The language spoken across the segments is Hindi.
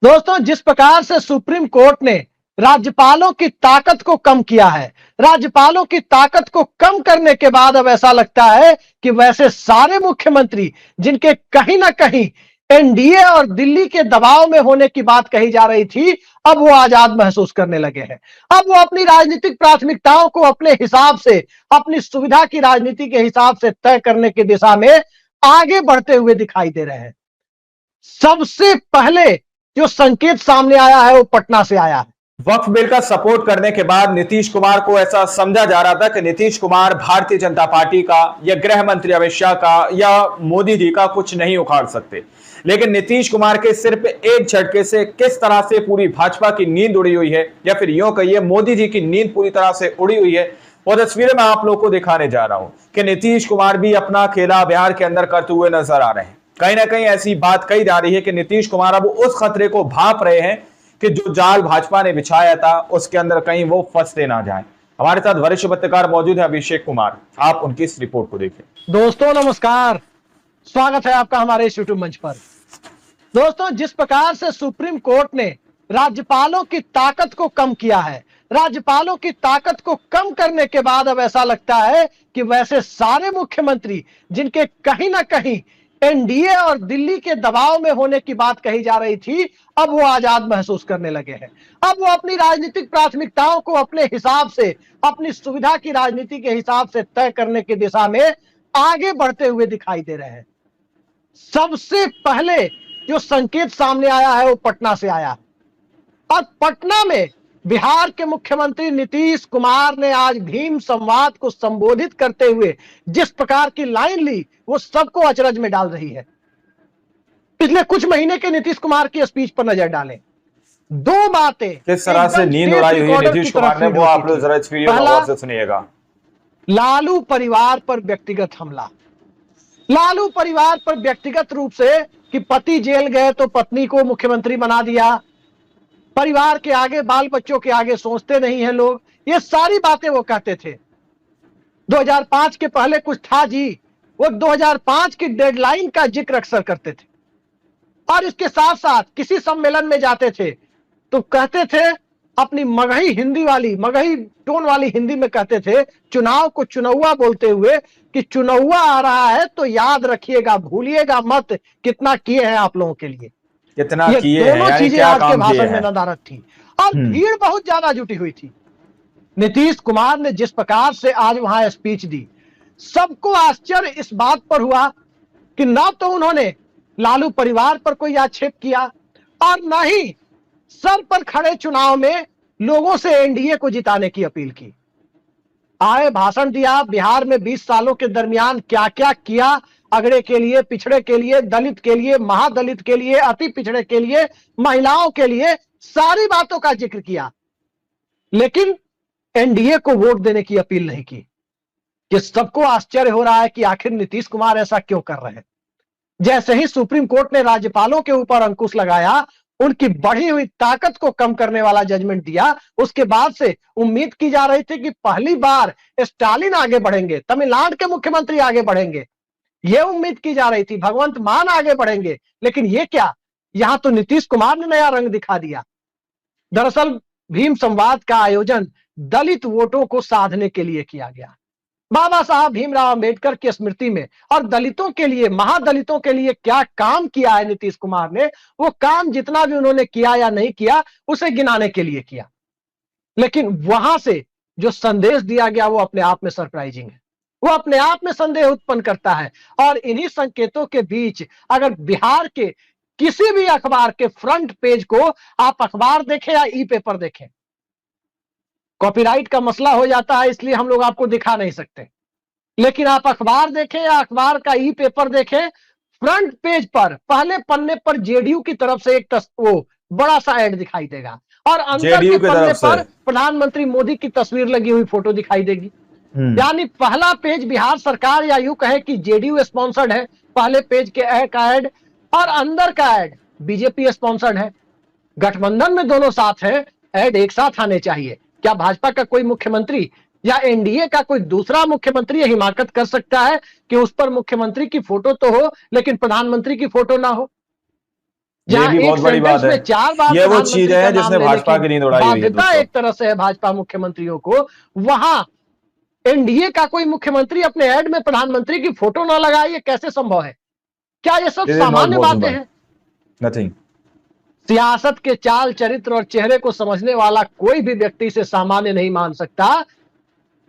दोस्तों, जिस प्रकार से सुप्रीम कोर्ट ने राज्यपालों की ताकत को कम किया है, राज्यपालों की ताकत को कम करने के बाद अब ऐसा लगता है कि वैसे सारे मुख्यमंत्री जिनके कहीं ना कहीं एनडीए और दिल्ली के दबाव में होने की बात कही जा रही थी, अब वो आजाद महसूस करने लगे हैं। अब वो अपनी राजनीतिक प्राथमिकताओं को अपने हिसाब से, अपनी सुविधा की राजनीति के हिसाब से तय करने की दिशा में आगे बढ़ते हुए दिखाई दे रहे हैं। सबसे पहले जो संकेत सामने आया है वो पटना से आया है। वक्फ बिल का सपोर्ट करने के बाद नीतीश कुमार को ऐसा समझा जा रहा था कि नीतीश कुमार भारतीय जनता पार्टी का या गृह मंत्री अमित शाह का या मोदी जी का कुछ नहीं उखाड़ सकते। लेकिन नीतीश कुमार के सिर्फ एक झटके से किस तरह से पूरी भाजपा की नींद उड़ी हुई है, या फिर यूं कहिए मोदी जी की नींद पूरी तरह से उड़ी हुई है, वो तस्वीरें मैं आप लोगों को दिखाने जा रहा हूं कि नीतीश कुमार भी अपना खेला बिहार के अंदर करते हुए नजर आ रहे हैं। कहीं ना कहीं ऐसी बात कही जा रही है कि नीतीश कुमार अब उस खतरे को भांप रहे हैं कि जो जाल भाजपा ने बिछाया था उसके अंदर कहीं वो फंसते ना जाएं। हमारे साथ वरिष्ठ पत्रकार मौजूद है अभिषेक कुमार, आप उनकी इस रिपोर्ट को देखें। दोस्तों नमस्कार, स्वागत है आपका हमारे इस यूट्यूब मंच पर। दोस्तों, जिस प्रकार से सुप्रीम कोर्ट ने राज्यपालों की ताकत को कम किया है, राज्यपालों की ताकत को कम करने के बाद अब ऐसा लगता है कि वैसे सारे मुख्यमंत्री जिनके कहीं ना कहीं एनडीए और दिल्ली के दबाव में होने की बात कही जा रही थी, अब वो आजाद महसूस करने लगे हैं। अब वो अपनी राजनीतिक प्राथमिकताओं को अपने हिसाब से, अपनी सुविधा की राजनीति के हिसाब से तय करने की दिशा में आगे बढ़ते हुए दिखाई दे रहे हैं। सबसे पहले जो संकेत सामने आया है वो पटना से आया है। और पटना में बिहार के मुख्यमंत्री नीतीश कुमार ने आज भीम संवाद को संबोधित करते हुए जिस प्रकार की लाइन ली, वो सबको अचरज में डाल रही है। पिछले कुछ महीने के नीतीश कुमार की स्पीच पर नजर डालें। दो बातें किस तरह से नींद उड़ाई हुई है नीतीश कुमार ने, वो आप लोग जरा इस वीडियो को गौर से सुनिएगा। लालू परिवार पर व्यक्तिगत हमला। लालू परिवार पर व्यक्तिगत रूप से कि पति जेल गए तो पत्नी को मुख्यमंत्री बना दिया, परिवार के आगे, बाल बच्चों के आगे सोचते नहीं है लोग, ये सारी बातें वो कहते थे। 2005 के पहले कुछ था जी, वो 2005 की डेडलाइन का जिक्र अक्सर करते थे। और इसके साथ साथ किसी सम्मेलन में जाते थे तो कहते थे, अपनी मगही हिंदी वाली, मगही टोन वाली हिंदी में कहते थे, चुनाव को चुनौआ बोलते हुए कि चुनौआ आ रहा है तो याद रखिएगा, भूलिएगा मत कितना किए हैं आप लोगों के लिए। कितना ये किए दोनों हैं, चीजें क्या आज के काम किए भाषण में हैं। नदारद थी और भीड़ बहुत ज्यादा जुटी हुई थी। नीतीश कुमार ने जिस प्रकार से आज वहां स्पीच दी, सबको आश्चर्य इस बात पर हुआ कि ना तो उन्होंने लालू परिवार पर कोई आक्षेप किया और ना ही सर पर खड़े चुनाव में लोगों से एनडीए को जिताने की अपील की। आए, भाषण दिया, बिहार में 20 सालों के दरमियान क्या क्या किया, अगड़े के लिए, पिछड़े के लिए, दलित के लिए, महादलित के लिए, अति पिछड़े के लिए, महिलाओं के लिए, सारी बातों का जिक्र किया, लेकिन एनडीए को वोट देने की अपील नहीं की। कि सबको आश्चर्य हो रहा है कि आखिर नीतीश कुमार ऐसा क्यों कर रहे हैं। जैसे ही सुप्रीम कोर्ट ने राज्यपालों के ऊपर अंकुश लगाया, उनकी बढ़ी हुई ताकत को कम करने वाला जजमेंट दिया, उसके बाद से उम्मीद की जा रही थी कि पहली बार स्टालिन आगे बढ़ेंगे, तमिलनाडु के मुख्यमंत्री आगे बढ़ेंगे, यह उम्मीद की जा रही थी, भगवंत मान आगे बढ़ेंगे। लेकिन ये क्या, यहां तो नीतीश कुमार ने नया रंग दिखा दिया। दरअसल भीम संवाद का आयोजन दलित वोटों को साधने के लिए किया गया। बाबा साहब भीमराव अंबेडकर की स्मृति में और दलितों के लिए, महादलितों के लिए क्या काम किया है नीतीश कुमार ने, वो काम जितना भी उन्होंने किया या नहीं किया उसे गिनाने के लिए किया। लेकिन वहां से जो संदेश दिया गया वो अपने आप में सरप्राइजिंग है, वो अपने आप में संदेह उत्पन्न करता है। और इन्हीं संकेतों के बीच अगर बिहार के किसी भी अखबार के फ्रंट पेज को आप अखबार देखें या ई पेपर देखें, कॉपीराइट का मसला हो जाता है इसलिए हम लोग आपको दिखा नहीं सकते, लेकिन आप अखबार देखें या अखबार का ई पेपर देखें, फ्रंट पेज पर पहले पन्ने पर जेडीयू की तरफ से एक वो बड़ा सा ऐड दिखाई देगा और अंदर के पन्ने पर प्रधानमंत्री मोदी की तस्वीर लगी हुई फोटो दिखाई देगी। यानी पहला पेज बिहार सरकार या यूं कहे कि जेडीयू स्पॉन्सर्ड है, पहले पेज के ऐड, और अंदर का ऐड बीजेपी स्पॉन्सर्ड है। गठबंधन में दोनों साथ है, ऐड एक साथ आने चाहिए। क्या भाजपा का कोई मुख्यमंत्री या एनडीए का कोई दूसरा मुख्यमंत्री यह हिमाकत कर सकता है कि उस पर मुख्यमंत्री की फोटो तो हो लेकिन प्रधानमंत्री की फोटो ना हो? ये जहां भी एक बहुत बड़ी बात सेंटेंस है। में 4 बार ये वो प्रधानमंत्री चीज का है नाम जिसने लेने भाजपा की नींद उड़ाई हुई है बाध्यता दोस्तों। एक तरह से है भाजपा मुख्यमंत्रियों को, वहां एनडीए का कोई मुख्यमंत्री अपने ऐड में प्रधानमंत्री की फोटो ना लगाए, ये कैसे संभव है? क्या ये सब दिस इज नॉट सामान्य बातें पॉसिबल, हैं? नथिंग। सियासत के चाल चरित्र और चेहरे को समझने वाला कोई भी व्यक्ति से सामान्य नहीं मान सकता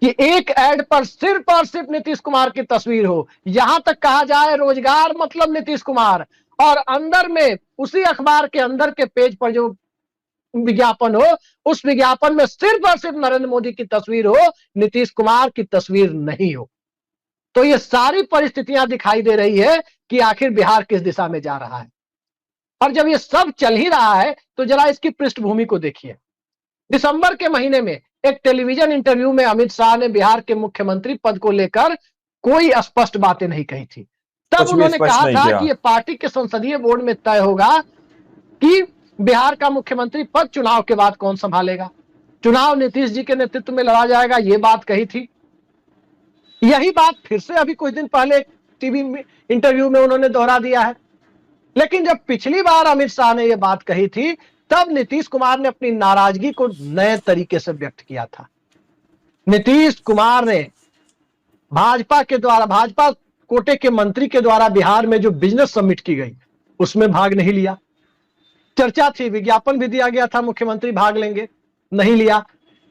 कि एक ऐड पर सिर्फ और सिर्फ नीतीश कुमार की तस्वीर हो, यहां तक कहा जाए रोजगार मतलब नीतीश कुमार, और अंदर में उसी अखबार के अंदर के पेज पर जो विज्ञापन हो, उस विज्ञापन में सिर्फ और सिर्फ नरेंद्र मोदी की तस्वीर हो, नीतीश कुमार की तस्वीर नहीं हो। तो ये सारी परिस्थितियां दिखाई दे रही है कि आखिर बिहार किस दिशा में जा रहा है। और जब ये सब चल ही रहा है तो जरा इसकी पृष्ठभूमि को देखिए। दिसंबर के महीने में एक टेलीविजन इंटरव्यू में अमित शाह ने बिहार के मुख्यमंत्री पद को लेकर कोई स्पष्ट बातें नहीं कही थी। तब कुछ भी उन्होंने स्पष्ट कहा नहीं था किया। कि ये पार्टी के संसदीय बोर्ड में तय होगा कि बिहार का मुख्यमंत्री पद चुनाव के बाद कौन संभालेगा, चुनाव नीतीश जी के नेतृत्व में लड़ा जाएगा, ये बात कही थी। यही बात फिर से अभी कुछ दिन पहले टीवी इंटरव्यू में उन्होंने दोहरा दिया है। लेकिन जब पिछली बार अमित शाह ने यह बात कही थी, तब नीतीश कुमार ने अपनी नाराजगी को नए तरीके से व्यक्त किया था। नीतीश कुमार ने भाजपा के द्वारा, भाजपा कोटे के मंत्री के द्वारा बिहार में जो बिजनेस समिट की गई, उसमें भाग नहीं लिया। चर्चा थी, विज्ञापन भी दिया गया था मुख्यमंत्री भाग लेंगे, नहीं लिया।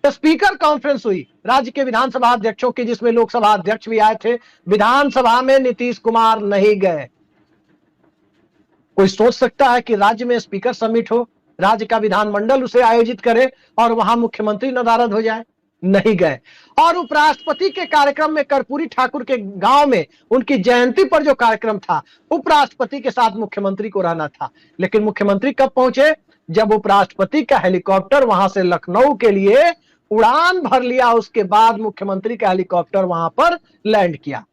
स्पीकर कॉन्फ्रेंस हुई राज्य के विधानसभा अध्यक्षों की, जिसमें लोकसभा अध्यक्ष भी आए थे, विधानसभा में नीतीश कुमार नहीं गए। कोई सोच सकता है कि राज्य में स्पीकर समिट हो, राज्य का विधानमंडल उसे आयोजित करे और वहां मुख्यमंत्री नदारद हो जाए? नहीं गए। और उपराष्ट्रपति के कार्यक्रम में कर्पूरी ठाकुर के गांव में उनकी जयंती पर जो कार्यक्रम था, उपराष्ट्रपति के साथ मुख्यमंत्री को रहना था, लेकिन मुख्यमंत्री कब पहुंचे? जब उपराष्ट्रपति का हेलीकॉप्टर वहां से लखनऊ के लिए उड़ान भर लिया, उसके बाद मुख्यमंत्री का हेलीकॉप्टर वहां पर लैंड किया।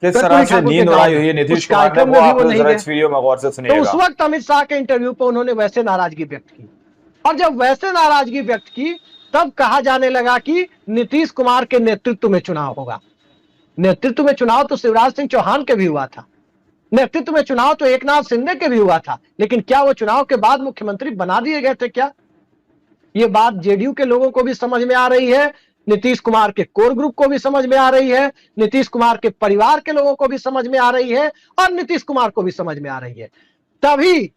किस तरह से नींद उड़ाई हुई है नीतीश कुमार ने, वो आप लोग जरा इस वीडियो में गौर से तो सुनिएगा। उस वक्त अमित शाह के इंटरव्यू पर उन्होंने वैसे नाराजगी व्यक्त की, और जब वैसे नाराजगी व्यक्त की, तब कहा जाने लगा कि नीतीश कुमार के नेतृत्व में चुनाव होगा। नेतृत्व में चुनाव तो शिवराज सिंह चौहान के भी हुआ था, नेतृत्व में चुनाव तो एकनाथ शिंदे के भी हुआ था, लेकिन क्या वो चुनाव के बाद मुख्यमंत्री बना दिए गए थे क्या? ये बात जेडीयू के लोगों को भी समझ में आ रही है, नीतीश कुमार के कोर ग्रुप को भी समझ में आ रही है, नीतीश कुमार के परिवार के लोगों को भी समझ में आ रही है, और नीतीश कुमार को भी समझ में आ रही है। तभी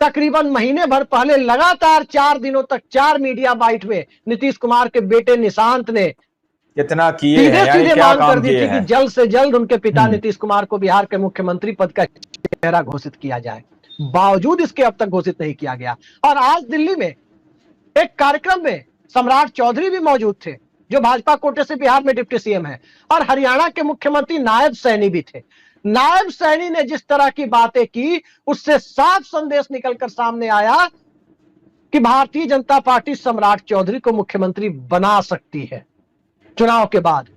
तकरीबन महीने भर पहले लगातार 4 दिनों तक 4 मीडिया बाइट में नीतीश कुमार के बेटे निशांत ने कितना किए हैं, सीधे यानी सीधे क्या मांग कर काम दी किए थी कि हैं। जल्द से जल्द उनके पिता नीतीश कुमार को बिहार के मुख्यमंत्री पद का चेहरा घोषित किया जाए। बावजूद इसके अब तक घोषित नहीं किया गया। और आज दिल्ली में एक कार्यक्रम में सम्राट चौधरी भी मौजूद थे, जो भाजपा कोटे से बिहार में डिप्टी सीएम है, और हरियाणा के मुख्यमंत्री नायब सैनी भी थे। नायब सैनी ने जिस तरह की बातें की, उससे साफ संदेश निकलकर सामने आया कि भारतीय जनता पार्टी सम्राट चौधरी को मुख्यमंत्री बना सकती है चुनाव के बाद।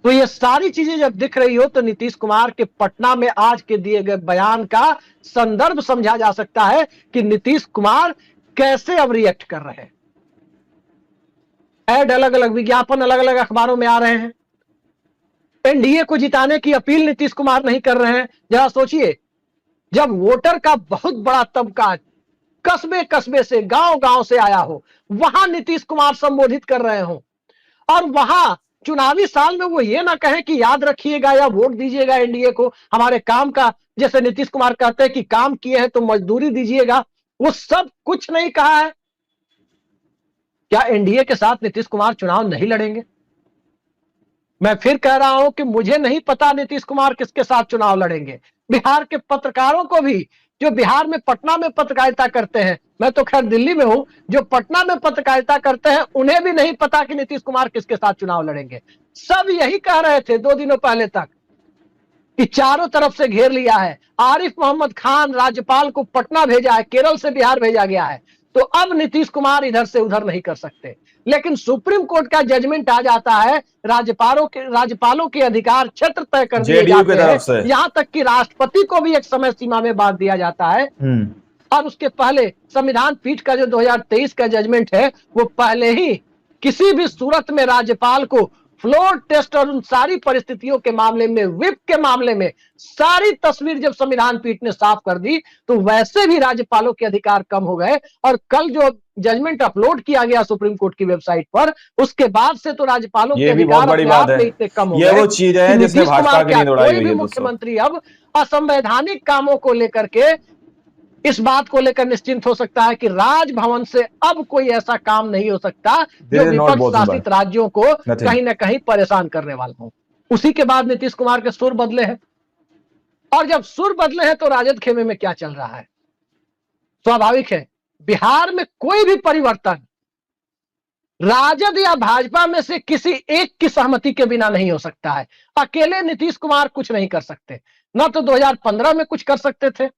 तो ये सारी चीजें जब दिख रही हो, तो नीतीश कुमार के पटना में आज के दिए गए बयान का संदर्भ समझा जा सकता है कि नीतीश कुमार कैसे अब रिएक्ट कर रहे हैं। ऐड अलग अलग, विज्ञापन अलग अलग अखबारों में आ रहे हैं। एनडीए को जिताने की अपील नीतीश कुमार नहीं कर रहे हैं। जरा सोचिए, जब वोटर का बहुत बड़ा तबका कस्बे कस्बे से, गांव गांव से आया हो, वहां नीतीश कुमार संबोधित कर रहे हो, और वहां चुनावी साल में वो ये ना कहें कि याद रखिएगा या वोट दीजिएगा एनडीए को हमारे काम का, जैसे नीतीश कुमार कहते हैं कि काम किए हैं तो मजदूरी दीजिएगा, वो सब कुछ नहीं कहा है। क्या एनडीए के साथ नीतीश कुमार चुनाव नहीं लड़ेंगे? मैं फिर कह रहा हूं कि मुझे नहीं पता नीतीश कुमार किसके साथ चुनाव लड़ेंगे। बिहार के पत्रकारों को भी, जो बिहार में पटना में पत्रकारिता करते हैं, मैं तो खैर दिल्ली में हूं, जो पटना में पत्रकारिता करते हैं उन्हें भी नहीं पता कि नीतीश कुमार किसके साथ चुनाव लड़ेंगे। सब यही कह रहे थे 2 दिनों पहले तक कि चारों तरफ से घेर लिया है। आरिफ मोहम्मद खान राज्यपाल को पटना भेजा है, केरल से बिहार भेजा गया है, तो अब नीतीश कुमार इधर से उधर नहीं कर सकते। लेकिन सुप्रीम कोर्ट का जजमेंट आ जाता है, राज्यपालों के अधिकार क्षेत्र तय कर दिए जाते हैं, यहां तक कि राष्ट्रपति को भी एक समय सीमा में बांध दिया जाता है। और उसके पहले संविधान पीठ का जो 2023 का जजमेंट है, वो पहले ही किसी भी सूरत में राज्यपाल को फ्लोर टेस्ट और उन सारी परिस्थितियों के मामले में, विप के मामले में सारी तस्वीर जब संविधान पीठ ने साफ कर दी, तो वैसे भी राज्यपालों के अधिकार कम हो गए। और कल जो जजमेंट अपलोड किया गया सुप्रीम कोर्ट की वेबसाइट पर, उसके बाद से तो राज्यपालों के अधिकार अपने आप में इतने कम हो गए। ये वो चीज है जिसमें भाजपा की नींद उड़ाई हुई है। मुख्यमंत्री अब असंवैधानिक कामों को लेकर के, इस बात को लेकर निश्चिंत हो सकता है कि राजभवन से अब कोई ऐसा काम नहीं हो सकता जो विपक्ष शासित राज्यों को कहीं ना कहीं परेशान करने वाला हो। उसी के बाद नीतीश कुमार के सुर बदले हैं, और जब सुर बदले हैं तो राजद खेमे में क्या चल रहा है? स्वाभाविक है, बिहार में कोई भी परिवर्तन राजद या भाजपा में से किसी एक की सहमति के बिना नहीं हो सकता है। अकेले नीतीश कुमार कुछ नहीं कर सकते। ना तो 2015 में कुछ कर सकते थे,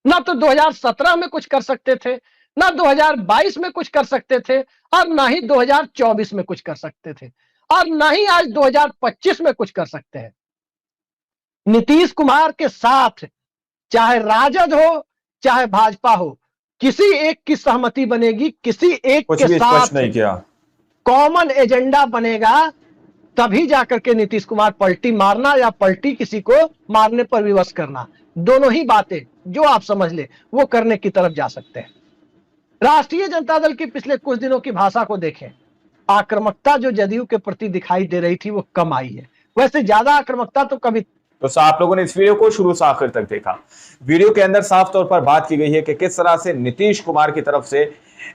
ना तो 2017 में कुछ कर सकते थे, ना 2022 में कुछ कर सकते थे, और ना ही 2024 में कुछ कर सकते थे, और ना ही आज 2025 में कुछ कर सकते हैं। नीतीश कुमार के साथ चाहे राजद हो चाहे भाजपा हो, किसी एक की सहमति बनेगी, किसी एक के साथ नहीं किया कॉमन एजेंडा बनेगा, तभी जाकर के नीतीश कुमार पलटी मारना या पलटी किसी को मारने पर विवश करना, दोनों ही बातें जो आप समझ ले वो करने की तरफ जा सकते हैं। राष्ट्रीय जनता दल की पिछले कुछ दिनों की भाषा को देखें, आक्रामकता जो जदयू के प्रति दिखाई दे रही थी वो कम आई है। वैसे ज्यादा आक्रामकता तो कभी। तो आप लोगों ने इस वीडियो को शुरू से आखिर तक देखा। वीडियो के अंदर साफ तौर पर बात की गई है कि किस तरह से नीतीश कुमार की तरफ से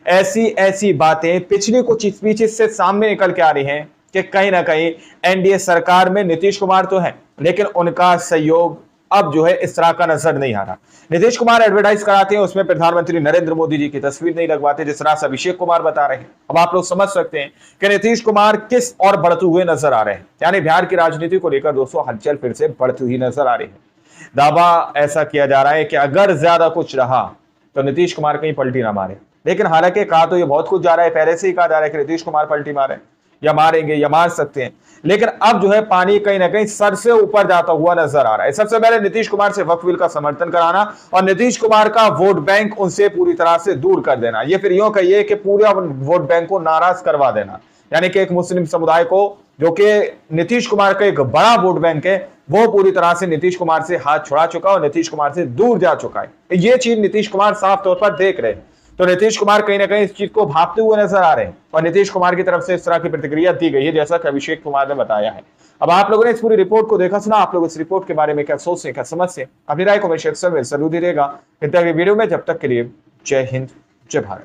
ऐसी बातें पिछली कुछ स्पीचेस से सामने निकल के आ रही हैं कि कहीं ना कहीं एनडीए सरकार में नीतीश कुमार तो है, लेकिन उनका सहयोग अब जो है इस तरह का नजर नहीं आ रहा। नीतीश कुमार एडवर्टाइज कराते हैं, उसमें प्रधानमंत्री नरेंद्र मोदी जी की तस्वीर नहीं लगवाते, जिस तरह से अभिषेक कुमार बता रहे हैं। अब आप लोग समझ सकते हैं कि नीतीश कुमार किस और बढ़ते हुए नजर आ रहे हैं। यानी बिहार की राजनीति को लेकर दोस्तों हलचल फिर से बढ़ती हुई नजर आ रही है। दावा ऐसा किया जा रहा है कि अगर ज्यादा कुछ रहा तो नीतीश कुमार कहीं पलटी ना मारे, लेकिन हालांकि कहा तो ये बहुत कुछ जा रहा है, पहले से ही कहा जा रहा है कि नीतीश कुमार पलटी मारे या मारेंगे या मार सकते हैं, लेकिन अब जो है पानी कहीं ना कहीं सर से ऊपर जाता हुआ नजर आ रहा है। सबसे पहले नीतीश कुमार से वक्फ बिल का समर्थन कराना और नीतीश कुमार का वोट बैंक उनसे पूरी तरह से दूर कर देना, ये फिर यूं कहिए कि पूरा वोट बैंक को नाराज करवा देना। यानी कि एक मुस्लिम समुदाय को, जो कि नीतीश कुमार का एक बड़ा वोट बैंक है, वो पूरी तरह से नीतीश कुमार से हाथ छुड़ा चुका और नीतीश कुमार से दूर जा चुका है। ये चीज नीतीश कुमार साफ तौर पर देख रहे हैं। तो नीतीश कुमार कहीं ना कहीं इस चीज को भांपते हुए नजर आ रहे हैं और नीतीश कुमार की तरफ से इस तरह की प्रतिक्रिया दी गई है, जैसा कि अभिषेक कुमार ने बताया है। अब आप लोगों ने इस पूरी रिपोर्ट को देखा, सुना, आप लोग इस रिपोर्ट के बारे में क्या सोचते हैं, क्या समझते हैं? अपनी राय को हमेशा जरूर दीजिएगा वीडियो में। जब तक के लिए जय हिंद, जय भारत।